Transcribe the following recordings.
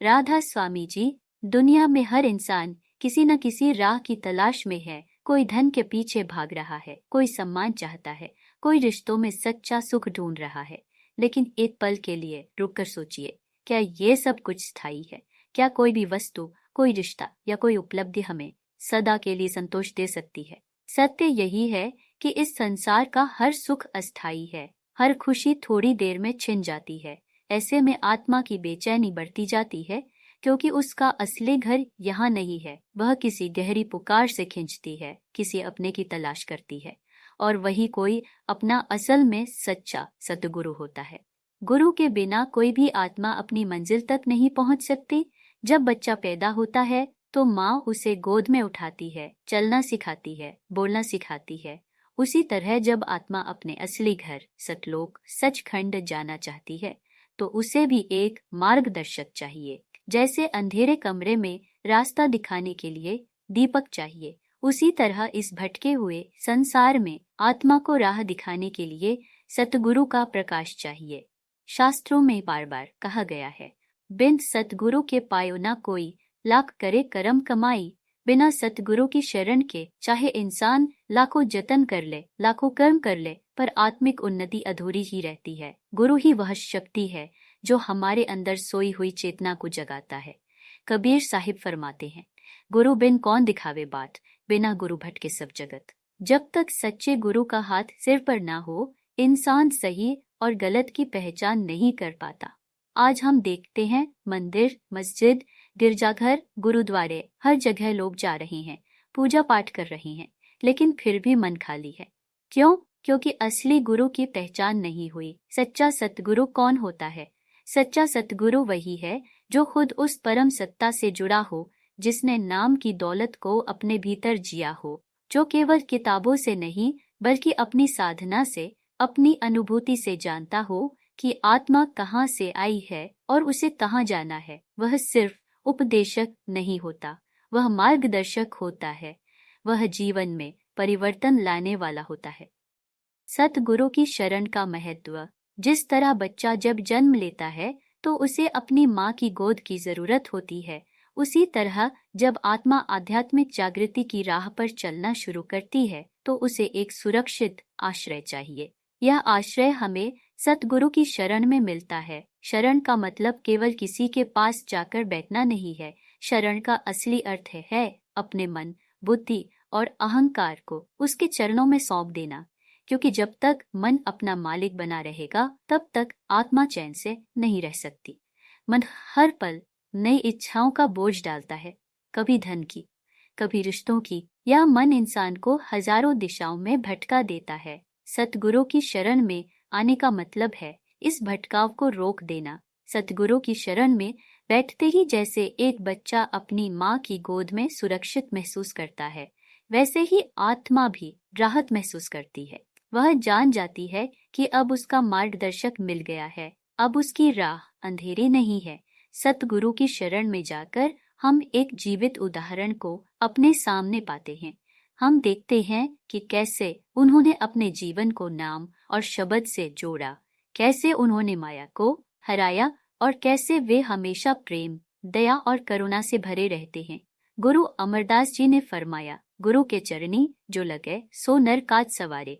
राधा स्वामी जी, दुनिया में हर इंसान किसी न किसी राह की तलाश में है। कोई धन के पीछे भाग रहा है, कोई सम्मान चाहता है, कोई रिश्तों में सच्चा सुख ढूंढ रहा है। लेकिन एक पल के लिए रुककर सोचिए, क्या ये सब कुछ स्थायी है? क्या कोई भी वस्तु, कोई रिश्ता या कोई उपलब्धि हमें सदा के लिए संतोष दे सकती है? सत्य यही है कि इस संसार का हर सुख अस्थायी है, हर खुशी थोड़ी देर में छिन जाती है। ऐसे में आत्मा की बेचैनी बढ़ती जाती है, क्योंकि उसका असली घर यहाँ नहीं है। वह किसी गहरी पुकार से खिंचती है, किसी अपने की तलाश करती है, और वही कोई अपना असल में सच्चा सतगुरु होता है। गुरु के बिना कोई भी आत्मा अपनी मंजिल तक नहीं पहुंच सकती। जब बच्चा पैदा होता है तो माँ उसे गोद में उठाती है, चलना सिखाती है, बोलना सिखाती है। उसी तरह जब आत्मा अपने असली घर सतलोक सचखंड जाना चाहती है तो उसे भी एक मार्गदर्शक चाहिए। जैसे अंधेरे कमरे में रास्ता दिखाने के लिए दीपक चाहिए, उसी तरह इस भटके हुए संसार में आत्मा को राह दिखाने के लिए सतगुरु का प्रकाश चाहिए। शास्त्रों में बार बार कहा गया है, बिन सतगुरु के पायो ना कोई, लाख करे करम कमाई। बिना सतगुरु की शरण के चाहे इंसान लाखों जतन कर ले, लाखों कर्म कर ले, पर आत्मिक उन्नति अधूरी ही रहती है। गुरु ही वह शक्ति है जो हमारे अंदर सोई हुई चेतना को जगाता है। कबीर साहिब फरमाते हैं, गुरु बिन कौन दिखावे बात, बिना गुरु भटके सब जगत। जब तक सच्चे गुरु का हाथ सिर पर ना हो, इंसान सही और गलत की पहचान नहीं कर पाता। आज हम देखते हैं मंदिर, मस्जिद, गिरजाघर, गुरुद्वारे, हर जगह लोग जा रहे हैं, पूजा पाठ कर रहे हैं, लेकिन फिर भी मन खाली है। क्यों? क्योंकि असली गुरु की पहचान नहीं हुई। सच्चा सतगुरु कौन होता है? सच्चा सतगुरु वही है जो खुद उस परम सत्ता से जुड़ा हो, जिसने नाम की दौलत को अपने भीतर जिया हो, जो केवल किताबों से नहीं बल्कि अपनी साधना से, अपनी अनुभूति से जानता हो कि आत्मा कहाँ से आई है और उसे कहाँ जाना है। वह सिर्फ उपदेशक नहीं होता, वह मार्गदर्शक होता है, वह जीवन में परिवर्तन लाने वाला होता है। सतगुरु की शरण का महत्व। जिस तरह बच्चा जब जन्म लेता है तो उसे अपनी माँ की गोद की जरूरत होती है, उसी तरह जब आत्मा आध्यात्मिक जागृति की राह पर चलना शुरू करती है तो उसे एक सुरक्षित आश्रय चाहिए। यह आश्रय हमें सतगुरु की शरण में मिलता है। शरण का मतलब केवल किसी के पास जाकर बैठना नहीं है। शरण का असली अर्थ है अपने मन, बुद्धि और अहंकार को उसके चरणों में सौंप देना, क्योंकि जब तक मन अपना मालिक बना रहेगा तब तक आत्मा चैन से नहीं रह सकती। मन हर पल नई इच्छाओं का बोझ डालता है, कभी धन की, कभी रिश्तों की, या मन इंसान को हजारों दिशाओं में भटका देता है। सतगुरु की शरण में आने का मतलब है इस भटकाव को रोक देना। सतगुरु की शरण में बैठते ही जैसे एक बच्चा अपनी माँ की गोद में सुरक्षित महसूस करता है, वैसे ही आत्मा भी राहत महसूस करती है। वह जान जाती है कि अब उसका मार्गदर्शक मिल गया है, अब उसकी राह अंधेरी नहीं है। सतगुरु की शरण में जाकर हम एक जीवित उदाहरण को अपने सामने पाते हैं। हम देखते हैं कि कैसे उन्होंने अपने जीवन को नाम और शब्द से जोड़ा, कैसे उन्होंने माया को हराया और कैसे वे हमेशा प्रेम, दया और करुणा से भरे रहते हैं। गुरु अमरदास जी ने फरमाया, गुरु के चरनी जो लगे सो नर काज सवारे।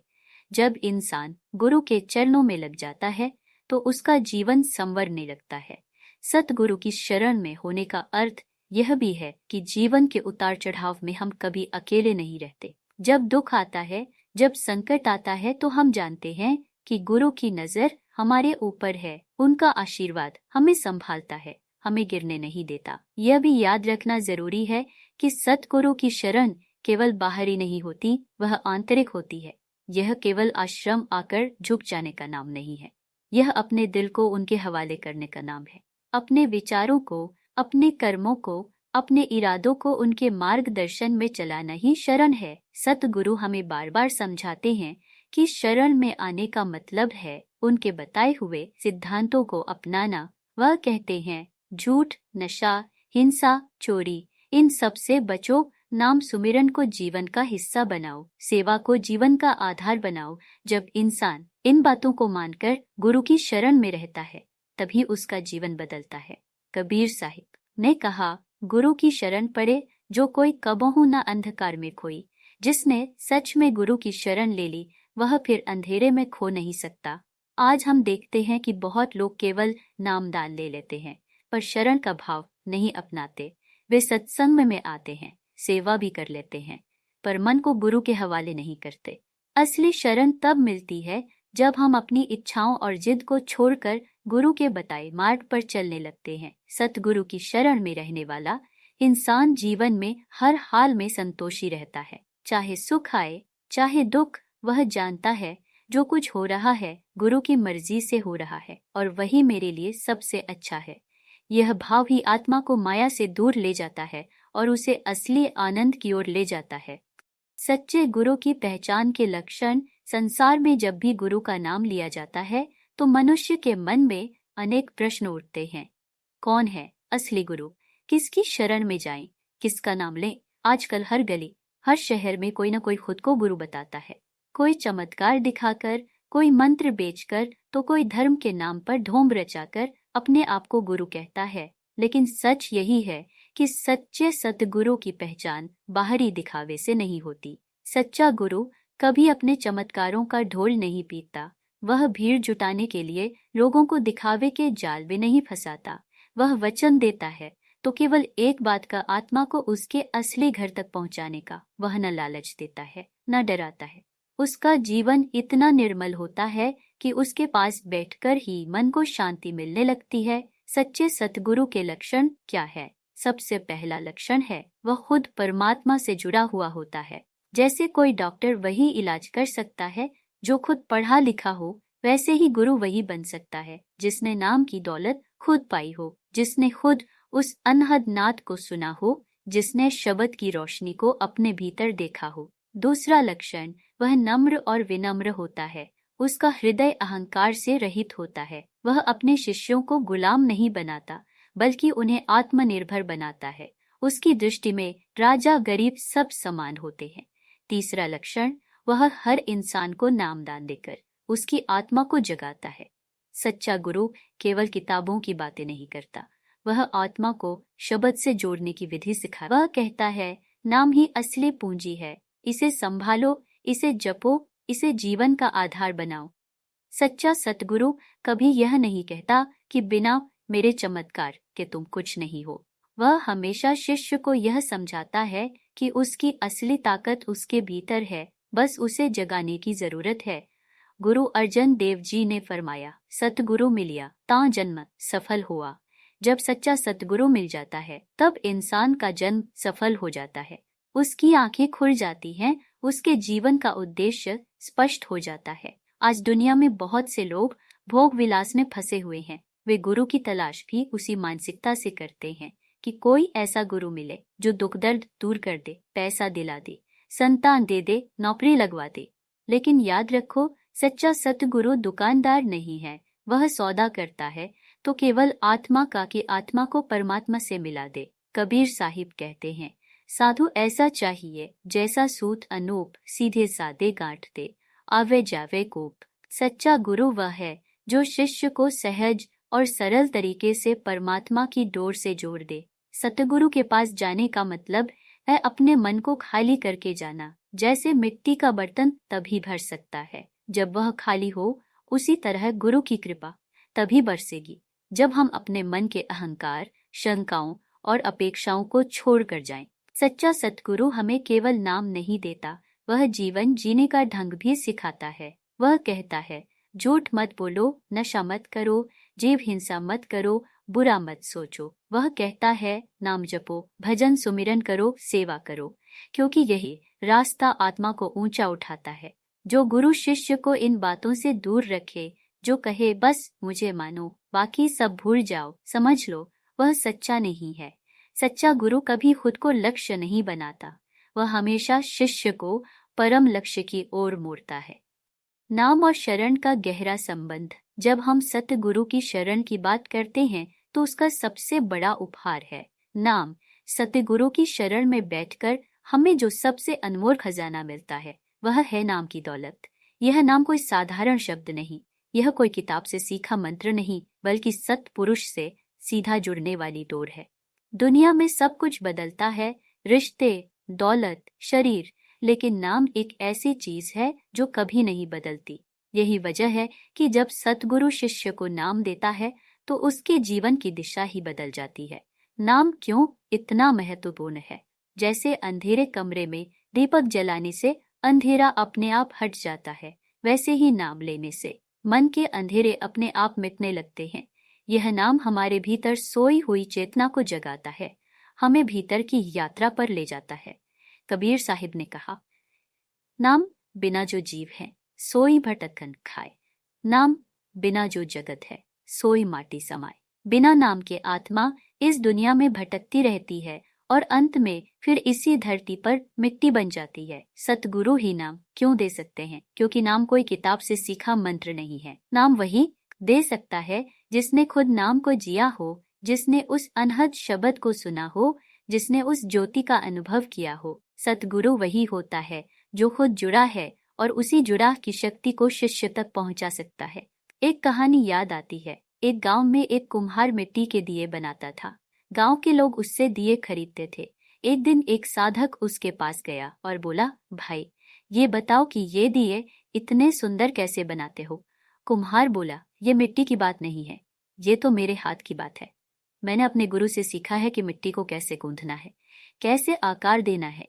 जब इंसान गुरु के चरणों में लग जाता है तो उसका जीवन संवरने लगता है। सतगुरु की शरण में होने का अर्थ यह भी है कि जीवन के उतार चढ़ाव में हम कभी अकेले नहीं रहते। जब दुख आता है, जब संकट आता है, तो हम जानते हैं कि गुरु की नजर हमारे ऊपर है, उनका आशीर्वाद हमें संभालता है, हमें गिरने नहीं देता। यह भी याद रखना जरूरी है कि सतगुरु की शरण केवल बाहरी नहीं होती, वह आंतरिक होती है। यह केवल आश्रम आकर झुक जाने का नाम नहीं है, यह अपने दिल को उनके हवाले करने का नाम है। अपने विचारों को, अपने कर्मों को, अपने इरादों को उनके मार्गदर्शन में चलाना ही शरण है। सतगुरु हमें बार बार समझाते हैं कि शरण में आने का मतलब है उनके बताए हुए सिद्धांतों को अपनाना। वह कहते हैं, झूठ, नशा, हिंसा, चोरी, इन सब से बचो। नाम सुमिरन को जीवन का हिस्सा बनाओ, सेवा को जीवन का आधार बनाओ। जब इंसान इन बातों को मानकर गुरु की शरण में रहता है तभी उसका जीवन बदलता है। कबीर साहिब ने कहा, गुरु की शरण पड़े जो कोई कबहू न अंधकार में खोई। जिसने सच में गुरु की शरण ले ली वह फिर अंधेरे में खो नहीं सकता। आज हम देखते हैं कि बहुत लोग केवल नामदान ले लेते हैं पर शरण का भाव नहीं अपनाते। वे सत्संग में आते हैं, सेवा भी कर लेते हैं, पर मन को गुरु के हवाले नहीं करते। असली शरण तब मिलती है जब हम अपनी इच्छाओं और जिद को छोड़कर गुरु के बताए मार्ग पर चलने लगते हैं। सतगुरु की शरण में रहने वाला इंसान जीवन में हर हाल में संतोषी रहता है। चाहे सुख आए चाहे दुख, वह जानता है जो कुछ हो रहा है गुरु की मर्जी से हो रहा है और वही मेरे लिए सबसे अच्छा है। यह भाव ही आत्मा को माया से दूर ले जाता है और उसे असली आनंद की ओर ले जाता है। सच्चे गुरु की पहचान के लक्षण। संसार में जब भी गुरु का नाम लिया जाता है तो मनुष्य के मन में अनेक प्रश्न उठते हैं। कौन है असली गुरु? किसकी शरण में जाएं? किसका नाम लें? आजकल हर गली हर शहर में कोई न कोई खुद को गुरु बताता है। कोई चमत्कार दिखाकर, कोई मंत्र बेचकर, तो कोई धर्म के नाम पर ढोंग रचाकर अपने आप को गुरु कहता है। लेकिन सच यही है कि सच्चे सतगुरु की पहचान बाहरी दिखावे से नहीं होती। सच्चा गुरु कभी अपने चमत्कारों का ढोल नहीं पीटता। वह भीड़ जुटाने के लिए लोगों को दिखावे के जाल में नहीं फंसाता। वह वचन देता है तो केवल एक बात का, आत्मा को उसके असली घर तक पहुंचाने का। वह न लालच देता है न डराता है। उसका जीवन इतना निर्मल होता है कि उसके पास बैठकर ही मन को शांति मिलने लगती है। सच्चे सतगुरु के लक्षण क्या है? सबसे पहला लक्षण है वह खुद परमात्मा से जुड़ा हुआ होता है। जैसे कोई डॉक्टर वही इलाज कर सकता है जो खुद पढ़ा लिखा हो, वैसे ही गुरु वही बन सकता है जिसने नाम की दौलत खुद पाई हो, जिसने खुद उस अनहद नाद को सुना हो, जिसने शब्द की रोशनी को अपने भीतर देखा हो। दूसरा लक्षण वह नम्र और विनम्र होता है। उसका हृदय अहंकार से रहित होता है। वह अपने शिष्यों को गुलाम नहीं बनाता बल्कि उन्हें आत्मनिर्भर बनाता है। उसकी दृष्टि में राजा गरीब सब समान होते हैं। तीसरा लक्षण वह हर इंसान को नामदान देकर उसकी आत्मा को जगाता है। सच्चा गुरु केवल किताबों की बातें नहीं करता, वह आत्मा को शब्द से जोड़ने की विधि सिखाता। वह कहता है नाम ही असली पूंजी है, इसे संभालो, इसे जपो, इसे जीवन का आधार बनाओ। सच्चा सतगुरु कभी यह नहीं कहता कि बिना मेरे चमत्कार के तुम कुछ नहीं हो। वह हमेशा शिष्य को यह समझाता है कि उसकी असली ताकत उसके भीतर है, बस उसे जगाने की जरूरत है। गुरु अर्जन देव जी ने फरमाया, सतगुरु मिलिया ता जन्म सफल हुआ। जब सच्चा सतगुरु मिल जाता है तब इंसान का जन्म सफल हो जाता है। उसकी आंखें खुल जाती हैं, उसके जीवन का उद्देश्य स्पष्ट हो जाता है। आज दुनिया में बहुत से लोग भोग विलास में फंसे हुए हैं। वे गुरु की तलाश भी उसी मानसिकता से करते हैं कि कोई ऐसा गुरु मिले जो दुख दर्द दूर कर दे, पैसा दिला दे, संतान दे दे, नौकरी लगवा दे। लेकिन याद रखो, सच्चा सतगुरु दुकानदार नहीं है। वह सौदा करता है तो केवल आत्मा का कि आत्मा को परमात्मा से मिला दे। कबीर साहिब कहते हैं, साधु ऐसा चाहिए जैसा सूत अनूप, सीधे सादे गांठ दे, आवे जावे कोप। सच्चा गुरु वह है जो शिष्य को सहज और सरल तरीके से परमात्मा की डोर से जोड़ दे। सतगुरु के पास जाने का मतलब है अपने मन को खाली करके जाना। जैसे मिट्टी का बर्तन तभी भर सकता है जब वह खाली हो, उसी तरह गुरु की कृपा तभी बरसेगी जब हम अपने मन के अहंकार, शंकाओं और अपेक्षाओं को छोड़ कर जाएं। सच्चा सतगुरु हमें केवल नाम नहीं देता, वह जीवन जीने का ढंग भी सिखाता है। वह कहता है, झूठ मत बोलो, नशा मत करो, जीव हिंसा मत करो, बुरा मत सोचो। वह कहता है, नाम जपो, भजन सुमिरन करो, सेवा करो, क्योंकि यही रास्ता आत्मा को ऊंचा उठाता है। जो गुरु शिष्य को इन बातों से दूर रखे, जो कहे बस मुझे मानो, बाकी सब भूल जाओ, समझ लो, वह सच्चा नहीं है। सच्चा गुरु कभी खुद को लक्ष्य नहीं बनाता, वह हमेशा शिष्य को परम लक्ष्य की ओर मोड़ता है। नाम और शरण का गहरा संबंध। जब हम सतगुरु की शरण की बात करते हैं तो उसका सबसे बड़ा उपहार है नाम। सतगुरु की शरण में बैठकर हमें जो सबसे अनमोल खजाना मिलता है वह है नाम की दौलत। यह नाम कोई साधारण शब्द नहीं, यह कोई किताब से सीखा मंत्र नहीं, बल्कि सत्पुरुष से सीधा जुड़ने वाली डोर है। दुनिया में सब कुछ बदलता है, रिश्ते, दौलत, शरीर, लेकिन नाम एक ऐसी चीज है जो कभी नहीं बदलती। यही वजह है कि जब सतगुरु शिष्य को नाम देता है तो उसके जीवन की दिशा ही बदल जाती है। नाम क्यों इतना महत्वपूर्ण है? जैसे अंधेरे कमरे में दीपक जलाने से अंधेरा अपने आप हट जाता है, वैसे ही नाम लेने से मन के अंधेरे अपने आप मिटने लगते हैं। यह नाम हमारे भीतर सोई हुई चेतना को जगाता है, हमें भीतर की यात्रा पर ले जाता है। कबीर साहिब ने कहा, नाम बिना जो जीव है सोई भटकन खाए, नाम बिना जो जगत है सोई माटी समाए। बिना नाम के आत्मा इस दुनिया में भटकती रहती है और अंत में फिर इसी धरती पर मिट्टी बन जाती है। सतगुरु ही नाम क्यों दे सकते हैं? क्योंकि नाम कोई किताब से सीखा मंत्र नहीं है। नाम वही दे सकता है जिसने खुद नाम को जिया हो, जिसने उस अनहद शब्द को सुना हो, जिसने उस ज्योति का अनुभव किया हो। सतगुरु वही होता है जो खुद जुड़ा है और उसी जुड़ाव की शक्ति को शिष्य तक पहुंचा सकता है। एक कहानी याद आती है। एक गांव में एक कुम्हार मिट्टी के दिए बनाता था। गांव के लोग उससे दिए खरीदते थे। एक दिन एक साधक उसके पास गया और बोला, भाई ये बताओ कि ये दिए इतने सुंदर कैसे बनाते हो? कुम्हार बोला, ये मिट्टी की बात नहीं है, ये तो मेरे हाथ की बात है। मैंने अपने गुरु से सीखा है कि मिट्टी को कैसे गूंथना है, कैसे आकार देना है।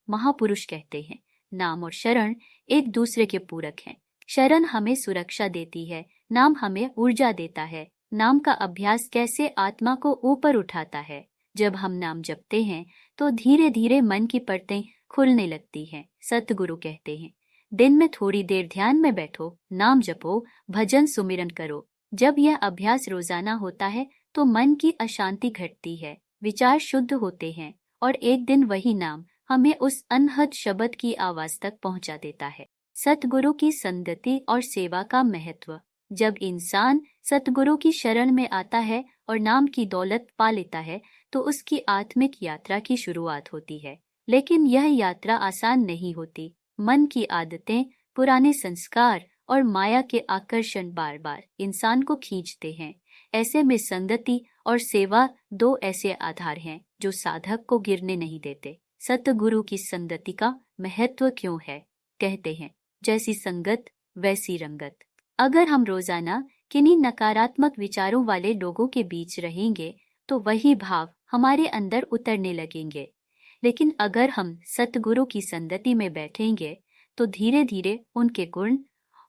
महापुरुष कहते हैं, नाम और शरण एक दूसरे के पूरक हैं। शरण हमें सुरक्षा देती है, नाम हमें ऊर्जा देता है। नाम का अभ्यास कैसे आत्मा को ऊपर उठाता है। जब हम नाम जपते हैं तो धीरे धीरे मन की परतें खुलने लगती हैं। सतगुरु कहते हैं, दिन में थोड़ी देर ध्यान में बैठो, नाम जपो, भजन सुमिरन करो। जब यह अभ्यास रोजाना होता है तो मन की अशांति घटती है, विचार शुद्ध होते हैं और एक दिन वही नाम हमें उस अनहद शब्द की आवाज तक पहुंचा देता है। सतगुरु की संगति और सेवा का महत्व। जब इंसान सतगुरु की शरण में आता है और नाम की दौलत पा लेता है तो उसकी आत्मिक यात्रा की शुरुआत होती है। लेकिन यह यात्रा आसान नहीं होती। मन की आदतें, पुराने संस्कार और माया के आकर्षण बार बार इंसान को खींचते हैं। ऐसे में संगति और सेवा दो ऐसे आधार हैं जो साधक को गिरने नहीं देते। सतगुरु की संगति का महत्व क्यों है? कहते हैं, जैसी संगत वैसी रंगत। अगर हम रोजाना किन्हीं नकारात्मक विचारों वाले लोगों के बीच रहेंगे तो वही भाव हमारे अंदर उतरने लगेंगे। लेकिन अगर हम सतगुरु की संगति में बैठेंगे तो धीरे धीरे उनके गुण,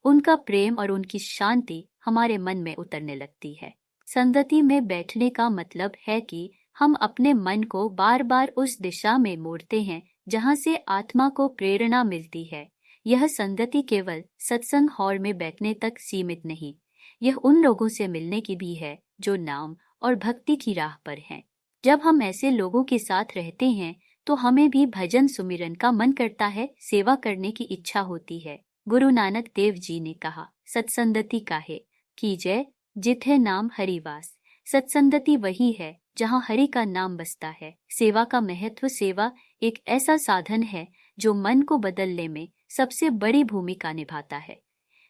उनका प्रेम और उनकी शांति हमारे मन में उतरने लगती है। संगति में बैठने का मतलब है कि हम अपने मन को बार बार उस दिशा में मोड़ते हैं जहां से आत्मा को प्रेरणा मिलती है। यह संगति केवल सत्संग हॉल में बैठने तक सीमित नहीं, यह उन लोगों से मिलने की भी है जो नाम और भक्ति की राह पर हैं। जब हम ऐसे लोगों के साथ रहते हैं तो हमें भी भजन सुमिरन का मन करता है, सेवा करने की इच्छा होती है। गुरु नानक देव जी ने कहा, सत्संगति काहे कीजय जिथे नाम हरिवास। सत्संगति वही है जहाँ हरि का नाम बसता है। सेवा का महत्व। सेवा एक ऐसा साधन है जो मन को बदलने में सबसे बड़ी भूमिका निभाता है,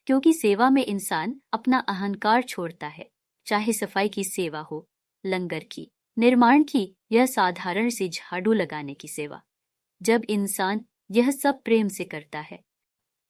क्योंकि सेवा में इंसान अपना अहंकार छोड़ता है। चाहे सफाई की सेवा हो, लंगर की, निर्माण की या साधारण सी झाड़ू लगाने की सेवा, जब इंसान यह सब प्रेम से करता है।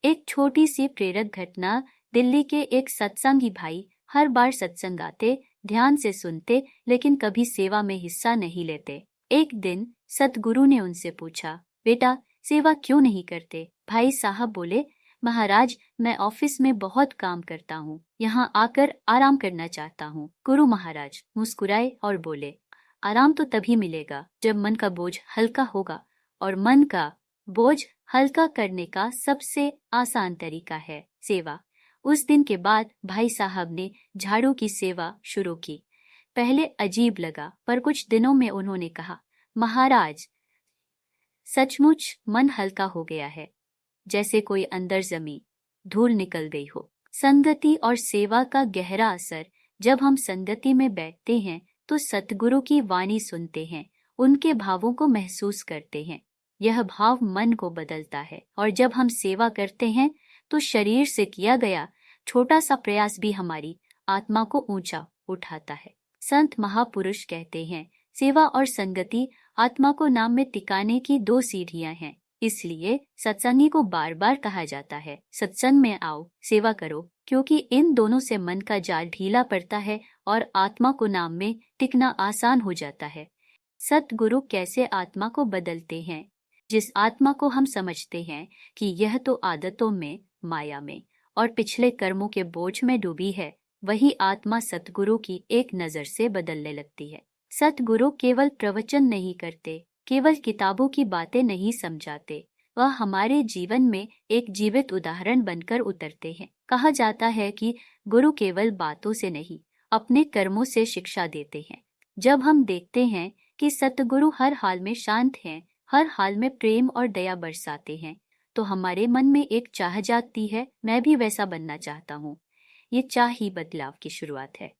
एक छोटी सी प्रेरक घटना। दिल्ली के एक सत्संगी भाई हर बार सत्संग आते, ध्यान से सुनते, लेकिन कभी सेवा में हिस्सा नहीं लेते। एक दिन सतगुरु ने उनसे पूछा, बेटा सेवा क्यों नहीं करते? भाई साहब बोले, महाराज मैं ऑफिस में बहुत काम करता हूँ, यहाँ आकर आराम करना चाहता हूँ। गुरु महाराज मुस्कुराए और बोले, आराम तो तभी मिलेगा जब मन का बोझ हल्का होगा, और मन का बोझ हल्का करने का सबसे आसान तरीका है सेवा। उस दिन के बाद भाई साहब ने झाड़ू की सेवा शुरू की। पहले अजीब लगा, पर कुछ दिनों में उन्होंने कहा, महाराज सचमुच मन हल्का हो गया है, जैसे कोई अंदर जमी धूल निकल गई हो। संगति और सेवा का गहरा असर। जब हम संगति में बैठते हैं तो सतगुरु की वाणी सुनते हैं, उनके भावों को महसूस करते हैं। यह भाव मन को बदलता है, और जब हम सेवा करते हैं तो शरीर से किया गया छोटा सा प्रयास भी हमारी आत्मा को ऊंचा उठाता है। संत महापुरुष कहते हैं, सेवा और संगति आत्मा को नाम में टिकाने की दो सीढ़ियां हैं। इसलिए सत्संगी को बार बार कहा जाता है, सत्संग में आओ, सेवा करो, क्योंकि इन दोनों से मन का जाल ढीला पड़ता है और आत्मा को नाम में टिकना आसान हो जाता है। सतगुरु कैसे आत्मा को बदलते हैं? जिस आत्मा को हम समझते हैं कि यह तो आदतों में, माया में और पिछले कर्मों के बोझ में डूबी है, वही आत्मा सतगुरु की एक नजर से बदलने लगती है। सतगुरु केवल प्रवचन नहीं करते, केवल किताबों की बातें नहीं समझाते, वह हमारे जीवन में एक जीवित उदाहरण बनकर उतरते हैं। कहा जाता है कि गुरु केवल बातों से नहीं, अपने कर्मों से शिक्षा देते हैं। जब हम देखते हैं कि सतगुरु हर हाल में शांत हैं, हर हाल में प्रेम और दया बरसाते हैं, तो हमारे मन में एक चाह जाती है, मैं भी वैसा बनना चाहता हूँ। ये चाह ही बदलाव की शुरुआत है।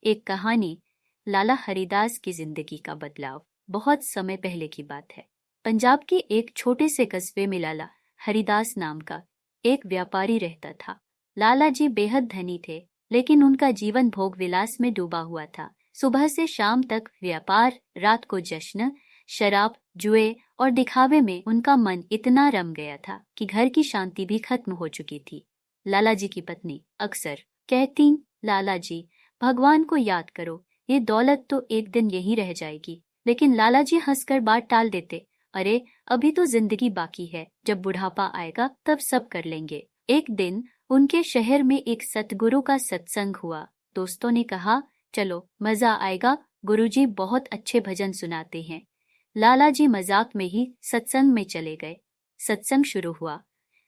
एक कहानी, लाला हरिदास की जिंदगी का बदलाव। बहुत समय पहले की बात है। पंजाब के एक छोटे से कस्बे में लाला हरिदास नाम का एक व्यापारी रहता था। लाला जी बेहद धनी थे, लेकिन उनका जीवन भोग विलास में डूबा हुआ था। सुबह से शाम तक व्यापार, रात को जश्न, शराब, जुए और दिखावे में उनका मन इतना रम गया था कि घर की शांति भी खत्म हो चुकी थी। लाला जी की पत्नी अक्सर कहती, लाला जी, भगवान को याद करो, ये दौलत तो एक दिन यही रह जाएगी। लेकिन लाला जी हंसकर बात टाल देते, अरे अभी तो जिंदगी बाकी है, जब बुढ़ापा आएगा तब सब कर लेंगे। एक दिन उनके शहर में एक सतगुरु का सत्संग हुआ। दोस्तों ने कहा, चलो मजा आएगा, गुरुजी बहुत अच्छे भजन सुनाते हैं। लाला जी मजाक में ही सत्संग में चले गए। सत्संग शुरू हुआ।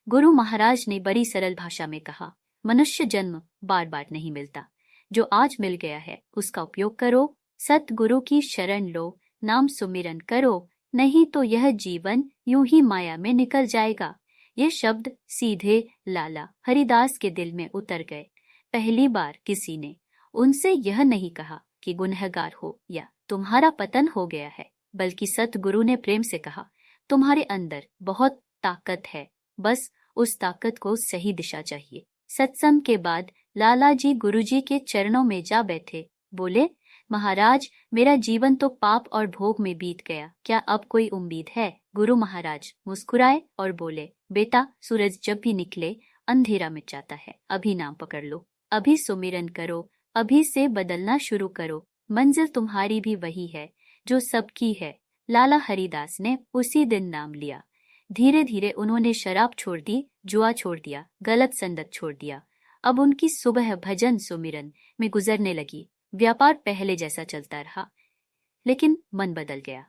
गुरु महाराज ने बड़ी सरल भाषा में कहा, मनुष्य जन्म बार बार नहीं मिलता, जो आज मिल गया है उसका उपयोग करो, सतगुरु की शरण लो, नाम सुमिरन करो, नहीं तो यह जीवन यूं ही माया में निकल जाएगा। ये शब्द सीधे लाला हरिदास के दिल में उतर गए। पहली बार किसी ने उनसे यह नहीं कहा कि गुनहगार हो या तुम्हारा पतन हो गया है, बल्कि सतगुरु ने प्रेम से कहा, तुम्हारे अंदर बहुत ताकत है, बस उस ताकत को सही दिशा चाहिए। सत्संग के बाद लाला जी गुरुजी के चरणों में जा बैठे। बोले, महाराज, मेरा जीवन तो पाप और भोग में बीत गया, क्या अब कोई उम्मीद है? गुरु महाराज मुस्कुराए और बोले, बेटा, सूरज जब भी निकले अंधेरा मिट जाता है, अभी नाम पकड़ लो, अभी सुमिरन करो, अभी से बदलना शुरू करो, मंजिल तुम्हारी भी वही है जो सबकी है। लाला हरिदास ने उसी दिन नाम लिया। धीरे धीरे उन्होंने शराब छोड़ दी, जुआ छोड़ दिया, गलत संगत छोड़ दिया। अब उनकी सुबह भजन सुमिरन में गुजरने लगी। व्यापार पहले जैसा चलता रहा, लेकिन मन बदल गया।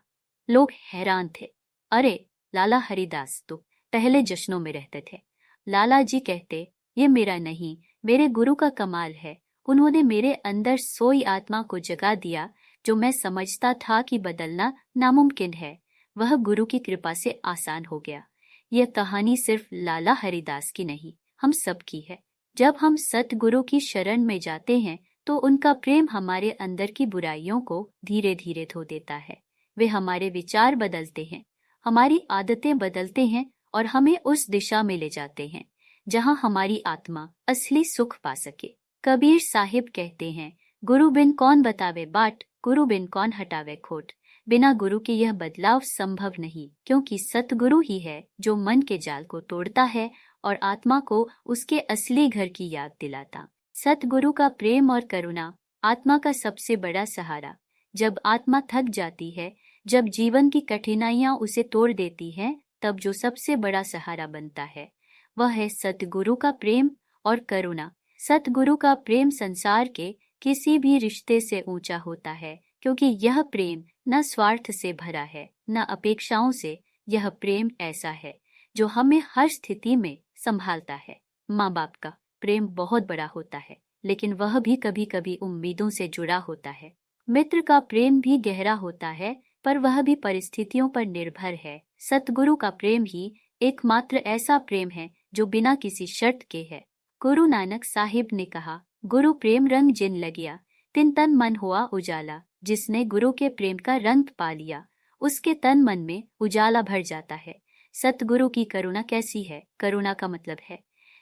लोग हैरान थे, अरे लाला हरिदास तो पहले जश्नों में रहते थे। लाला जी कहते, ये मेरा नहीं, मेरे गुरु का कमाल है। उन्होंने मेरे अंदर सोई आत्मा को जगा दिया, जो मैं समझता था कि बदलना नामुमकिन है, वह गुरु की कृपा से आसान हो गया। यह कहानी सिर्फ लाला हरिदास की नहीं, हम सब की है। जब हम सतगुरु की शरण में जाते हैं तो उनका प्रेम हमारे अंदर की बुराइयों को धीरे धीरे धो देता है। वे हमारे विचार बदलते हैं, हमारी आदतें बदलते हैं और हमें उस दिशा में ले जाते हैं जहां हमारी आत्मा असली सुख पा सके। कबीर साहिब कहते हैं, गुरु बिन कौन बतावे बाट, गुरु बिन कौन हटावे खोट। बिना गुरु के यह बदलाव संभव नहीं, क्योंकि सतगुरु ही है जो मन के जाल को तोड़ता है और आत्मा को उसके असली घर की याद दिलाता। सतगुरु का प्रेम और करुणा आत्मा का सबसे बड़ा सहारा। जब आत्मा थक जाती है, जब जीवन की कठिनाइयां उसे तोड़ देती हैं, तब जो सबसे बड़ा सहारा बनता है वह है सतगुरु का प्रेम और करुणा। सतगुरु का प्रेम संसार के किसी भी रिश्ते से ऊंचा होता है, क्योंकि यह प्रेम न स्वार्थ से भरा है, न अपेक्षाओं से। यह प्रेम ऐसा है जो हमें हर स्थिति में संभालता है। माँ बाप का प्रेम बहुत बड़ा होता है, लेकिन वह भी कभी कभी उम्मीदों से जुड़ा होता है। मित्र का प्रेम भी गहरा होता है, पर वह भी परिस्थितियों पर निर्भर है। सतगुरु का प्रेम ही एकमात्र ऐसा प्रेम है जो बिना किसी शर्त के है। गुरु नानक साहिब ने कहा, गुरु प्रेम रंग जिन लगिया, तिन तन मन हुआ उजाला। जिसने गुरु के प्रेम का रंग पा लिया, उसके तन मन में उजाला भर जाता है। सतगुरु की करुणा कैसी है? करुणा का मतलब है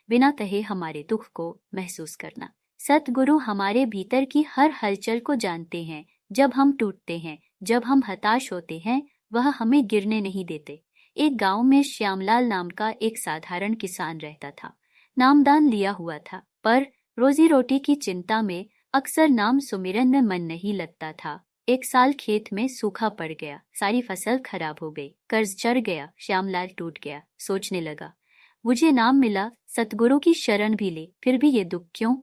बिना कहे हमारे दुख को महसूस करना। सतगुरु हमारे भीतर की हर हलचल को जानते हैं। जब हम टूटते हैं, जब हम हताश होते हैं, वह हमें गिरने नहीं देते। एक गांव में श्यामलाल नाम का एक साधारण किसान रहता था। नामदान लिया हुआ था, पर रोजी रोटी की चिंता में अक्सर नाम सुमिरन में मन नहीं लगता था। एक साल खेत में सूखा पड़ गया, सारी फसल खराब हो गई, कर्ज चढ़ गया, श्यामलाल टूट गया। सोचने लगा, मुझे नाम मिला, सतगुरु की शरण भी ली, फिर भी ये दुख क्यों?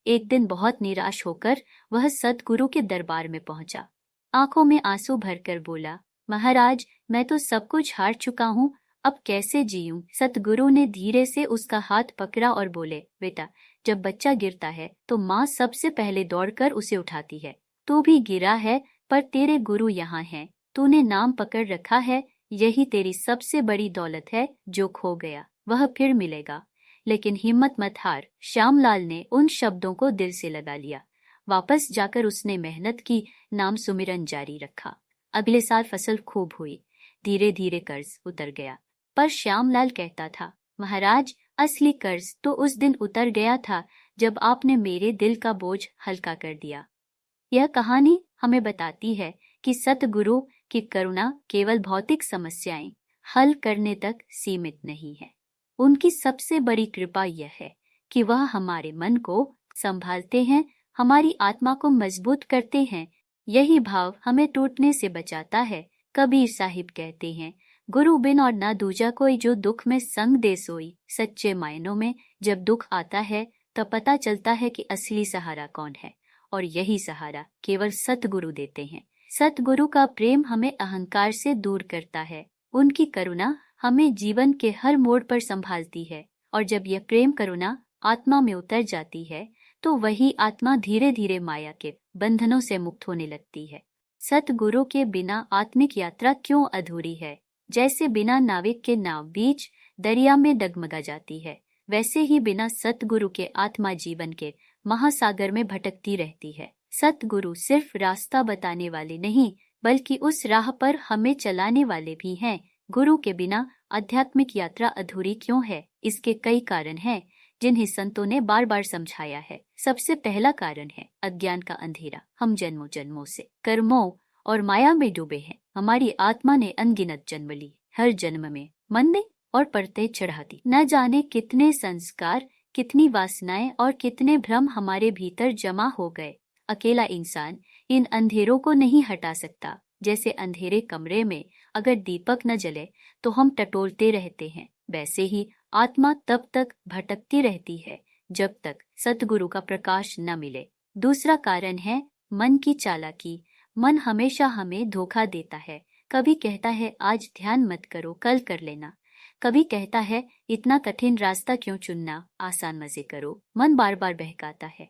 एक दिन बहुत निराश होकर वह सतगुरु के दरबार में पहुंचा। आंखों में आंसू भरकर बोला, महाराज, मैं तो सब कुछ हार चुका हूँ, अब कैसे जीऊं? सतगुरु ने धीरे से उसका हाथ पकड़ा और बोले, बेटा, जब बच्चा गिरता है तो माँ सबसे पहले दौड़कर उसे उठाती है। तू भी गिरा है, पर तेरे गुरु यहाँ हैं। तूने नाम पकड़ रखा है, यही तेरी सबसे बड़ी दौलत है। जो खो गया वह फिर मिलेगा। लेकिन हिम्मत मत हार। श्यामलाल ने उन शब्दों को दिल से लगा लिया। वापस जाकर उसने मेहनत की, नाम सुमिरन जारी रखा। अगले साल फसल खूब हुई, धीरे धीरे कर्ज उतर गया। पर श्यामलाल कहता था, महाराज, असली कर्ज तो उस दिन उतर गया था जब आपने मेरे दिल का बोझ हल्का कर दिया। यह कहानी हमें बताती है कि सतगुरु की करुणा केवल भौतिक समस्याएं हल करने तक सीमित नहीं है। उनकी सबसे बड़ी कृपा यह है कि वह हमारे मन को संभालते हैं, हमारी आत्मा को मजबूत करते हैं। यही भाव हमें टूटने से बचाता है। कबीर साहिब कहते हैं, गुरु बिन और ना दूजा कोई, जो दुख में संग दे सोई। सच्चे मायनों में जब दुख आता है तब पता चलता है कि असली सहारा कौन है, और यही सहारा केवल सतगुरु देते हैं। सतगुरु का प्रेम हमें अहंकार से दूर करता है। उनकी करुणा हमें जीवन के हर मोड़ पर संभालती है, और जब यह प्रेम करुणा आत्मा में उतर जाती है तो वही आत्मा धीरे धीरे माया के बंधनों से मुक्त होने लगती है। सतगुरु के बिना आत्मिक यात्रा क्यों अधूरी है? जैसे बिना नाविक के नाव बीच दरिया में डगमगा जाती है, वैसे ही बिना सतगुरु के आत्मा जीवन के महासागर में भटकती रहती है। सतगुरु सिर्फ रास्ता बताने वाले नहीं, बल्कि उस राह पर हमें चलाने वाले भी हैं। गुरु के बिना आध्यात्मिक यात्रा अधूरी क्यों है? इसके कई कारण हैं, जिन्हें संतों ने बार बार समझाया है। सबसे पहला कारण है अज्ञान का अंधेरा। हम जन्मों जन्मों से कर्मों और माया में डूबे हैं। हमारी आत्मा ने अनगिनत जन्म ली, हर जन्म में मन में और परतें चढ़ाती। न जाने कितने संस्कार, कितनी वासनाएं और कितने भ्रम हमारे भीतर जमा हो गए। अकेला इंसान इन अंधेरों को नहीं हटा सकता। जैसे अंधेरे कमरे में अगर दीपक न जले तो हम टटोलते रहते हैं, वैसे ही आत्मा तब तक भटकती रहती है जब तक सतगुरु का प्रकाश न मिले। दूसरा कारण है मन की चालाकी। मन हमेशा हमें धोखा देता है। कभी कहता है आज ध्यान मत करो, कल कर लेना। कभी कहता है इतना कठिन रास्ता क्यों चुनना, आसान मजे करो। मन बार बार बहकाता है।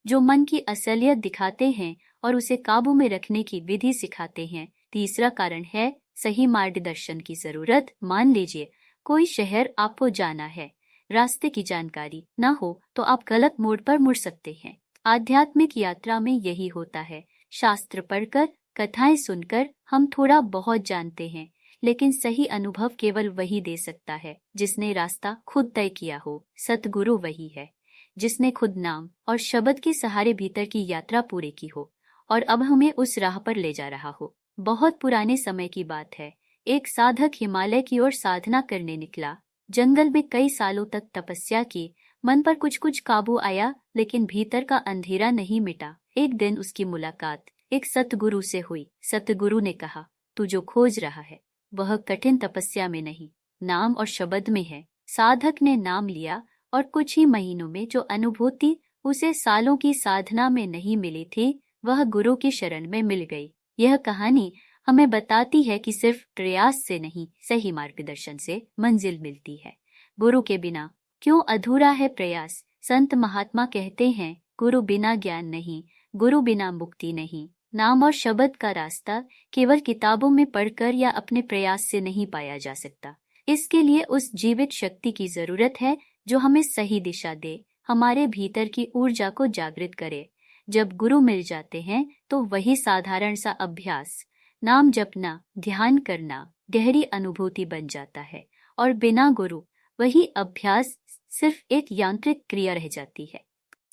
जो मन की असलियत दिखाते हैं और उसे काबू में रखने की विधि सिखाते हैं। तीसरा कारण है सही मार्गदर्शन की जरूरत। मान लीजिए कोई शहर आपको जाना है, रास्ते की जानकारी ना हो तो आप गलत मोड़ पर मुड़ सकते हैं। आध्यात्मिक यात्रा में यही होता है। शास्त्र पढ़कर, कथाएं सुनकर हम थोड़ा बहुत जानते हैं, लेकिन सही अनुभव केवल वही दे सकता है जिसने रास्ता खुद तय किया हो। सतगुरु वही है जिसने खुद नाम और शब्द के सहारे भीतर की यात्रा पूरी की हो और अब हमें उस राह पर ले जा रहा हो। बहुत पुराने समय की बात है। एक साधक हिमालय की ओर साधना करने निकला। जंगल में कई सालों तक तपस्या की। मन पर कुछ कुछ काबू आया, लेकिन भीतर का अंधेरा नहीं मिटा। एक दिन उसकी मुलाकात एक सतगुरु से हुई। सतगुरु ने कहा, तू जो खोज रहा है वह कठिन तपस्या में नहीं, नाम और शब्द में है। साधक ने नाम लिया और कुछ ही महीनों में जो अनुभूति उसे सालों की साधना में नहीं मिली थी, वह गुरु की शरण में मिल गई। यह कहानी हमें बताती है कि सिर्फ प्रयास से नहीं, सही मार्गदर्शन से मंजिल मिलती है। गुरु के बिना क्यों अधूरा है प्रयास? संत महात्मा कहते हैं, गुरु बिना ज्ञान नहीं, गुरु बिना मुक्ति नहीं। नाम और शब्द का रास्ता केवल किताबों में पढ़कर या अपने प्रयास से नहीं पाया जा सकता। इसके लिए उस जीवित शक्ति की जरूरत है जो हमें सही दिशा दे, हमारे भीतर की ऊर्जा को जागृत करे। जब गुरु मिल जाते हैं तो वही साधारण सा अभ्यास, नाम जपना, ध्यान करना, गहरी अनुभूति बन जाता है, और बिना गुरु वही अभ्यास सिर्फ एक यांत्रिक क्रिया रह जाती है।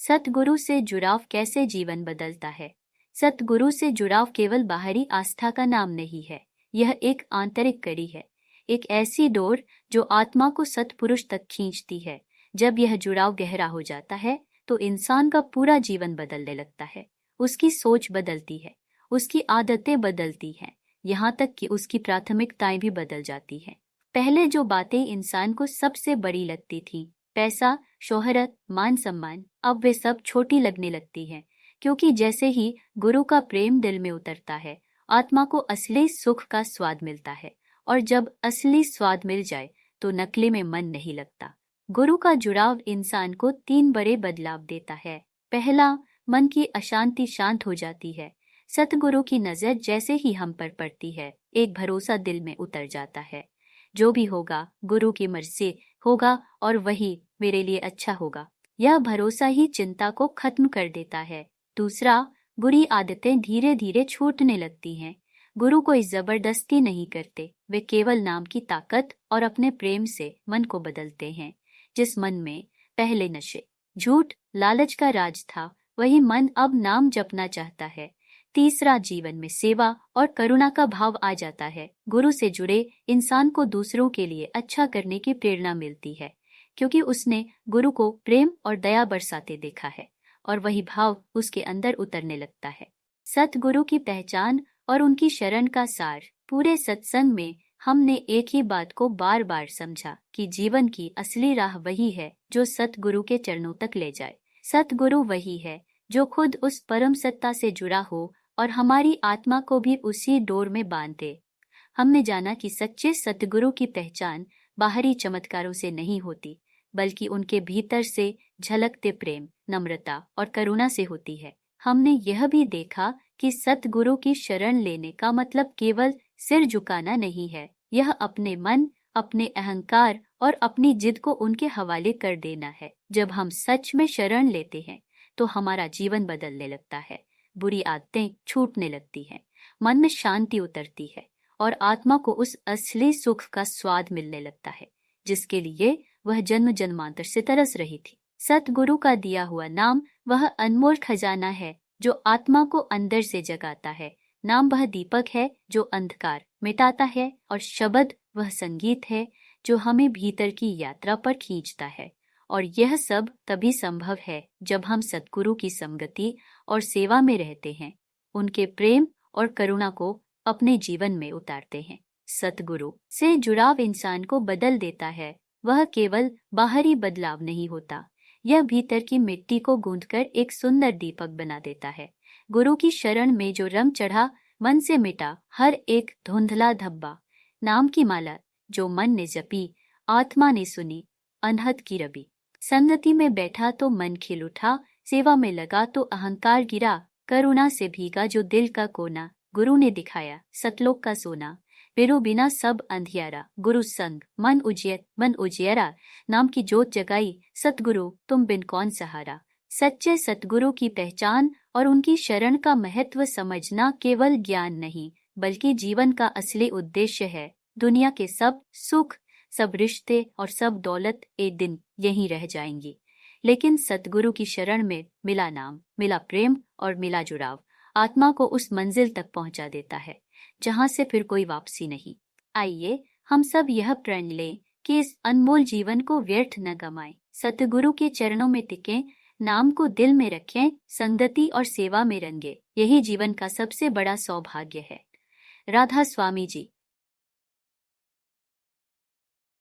सतगुरु से जुड़ाव कैसे जीवन बदलता है? सतगुरु से जुड़ाव केवल बाहरी आस्था का नाम नहीं है, यह एक आंतरिक कड़ी है, एक ऐसी डोर जो आत्मा को सतपुरुष तक खींचती है। जब यह जुड़ाव गहरा हो जाता है तो इंसान का पूरा जीवन बदलने लगता है। उसकी सोच बदलती है, उसकी आदतें बदलती हैं, यहाँ तक कि उसकी प्राथमिकताएं भी बदल जाती हैं। पहले जो बातें इंसान को सबसे बड़ी लगती थीं, पैसा, शोहरत, मान सम्मान, अब वे सब छोटी लगने लगती हैं, क्योंकि जैसे ही गुरु का प्रेम दिल में उतरता है, आत्मा को असली सुख का स्वाद मिलता है। और जब असली स्वाद मिल जाए तो नकली में मन नहीं लगता। गुरु का जुड़ाव इंसान को 3 बड़े बदलाव देता है। पहला, मन की अशांति शांत हो जाती है। सतगुरु की नजर जैसे ही हम पर पड़ती है, एक भरोसा दिल में उतर जाता है। जो भी होगा गुरु की मर्जी से होगा और वही मेरे लिए अच्छा होगा। यह भरोसा ही चिंता को खत्म कर देता है। दूसरा, बुरी आदतें धीरे धीरे छूटने लगती हैं। गुरु कोई जबरदस्ती नहीं करते, वे केवल नाम की ताकत और अपने प्रेम से मन को बदलते हैं। जिस मन में पहले नशे, झूठ, लालच का राज था, वही मन अब नाम जपना चाहता है। तीसरा, जीवन में सेवा और करुणा का भाव आ जाता है। गुरु से जुड़े इंसान को दूसरों के लिए अच्छा करने की प्रेरणा मिलती है, क्योंकि उसने गुरु को प्रेम और दया बरसाते देखा है और वही भाव उसके अंदर उतरने लगता है। सतगुरु की पहचान और उनकी शरण का सार। पूरे सत्संग में हमने एक ही बात को बार बार समझा कि जीवन की असली राह वही है जो सतगुरु के चरणों तक ले जाए। सतगुरु वही है जो खुद उस परम सत्ता से जुड़ा हो और हमारी आत्मा को भी उसी डोर में बांध दे। हमने जाना कि सच्चे सतगुरु की पहचान बाहरी चमत्कारों से नहीं होती, बल्कि उनके भीतर से झलकते प्रेम, नम्रता और करुणा से होती है। हमने यह भी देखा कि सतगुरु की शरण लेने का मतलब केवल सिर झुकाना नहीं है, यह अपने मन, अपने अहंकार और अपनी जिद को उनके हवाले कर देना है। जब हम सच में शरण लेते हैं तो हमारा जीवन बदलने लगता है, बुरी आदतें छूटने लगती हैं, मन में शांति उतरती है और आत्मा को उस असली सुख का स्वाद मिलने लगता है जिसके लिए वह जन्म जन्मांतर से तरस रही थी। सतगुरु का दिया हुआ नाम वह अनमोल खजाना है जो आत्मा को अंदर से जगाता है। नाम वह दीपक है जो अंधकार मिटाता है और शब्द वह संगीत है जो हमें भीतर की यात्रा पर खींचता है। और यह सब तभी संभव है जब हम सतगुरु की संगति और सेवा में रहते हैं, उनके प्रेम और करुणा को अपने जीवन में उतारते हैं। सतगुरु से जुड़ाव इंसान को बदल देता है। वह केवल बाहरी बदलाव नहीं होता, यह भीतर की मिट्टी को गूंथकर एक सुंदर दीपक बना देता है। गुरु की शरण में जो रंग चढ़ा, मन से मिटा हर एक धुंधला धब्बा। नाम की माला जो मन ने जपी, आत्मा ने सुनी अनहद की रबी। संगति में बैठा तो मन खिल उठा, सेवा में लगा तो अहंकार गिरा। करुणा से भीगा जो दिल का कोना, गुरु ने दिखाया सतलोक का सोना। बिरु बिना सब अंधियारा, गुरु संग मन उजियरा। नाम की जोत जगाई, सतगुरु तुम बिन कौन सहारा। सच्चे सतगुरु की पहचान और उनकी शरण का महत्व समझना केवल ज्ञान नहीं, बल्कि जीवन का असली उद्देश्य है। दुनिया के सब सुख, सब रिश्ते और सब दौलत एक दिन यहीं रह जाएंगी, लेकिन सतगुरु की शरण में मिला नाम, मिला प्रेम और मिला जुड़ाव आत्मा को उस मंजिल तक पहुंचा देता है जहां से फिर कोई वापसी नहीं। आइए हम सब यह प्रण लें कि इस अनमोल जीवन को व्यर्थ न गमाएं, सतगुरु के चरणों में टिकें, नाम को दिल में रखें, संगति और सेवा में रंगे। यही जीवन का सबसे बड़ा सौभाग्य है। राधा स्वामी जी।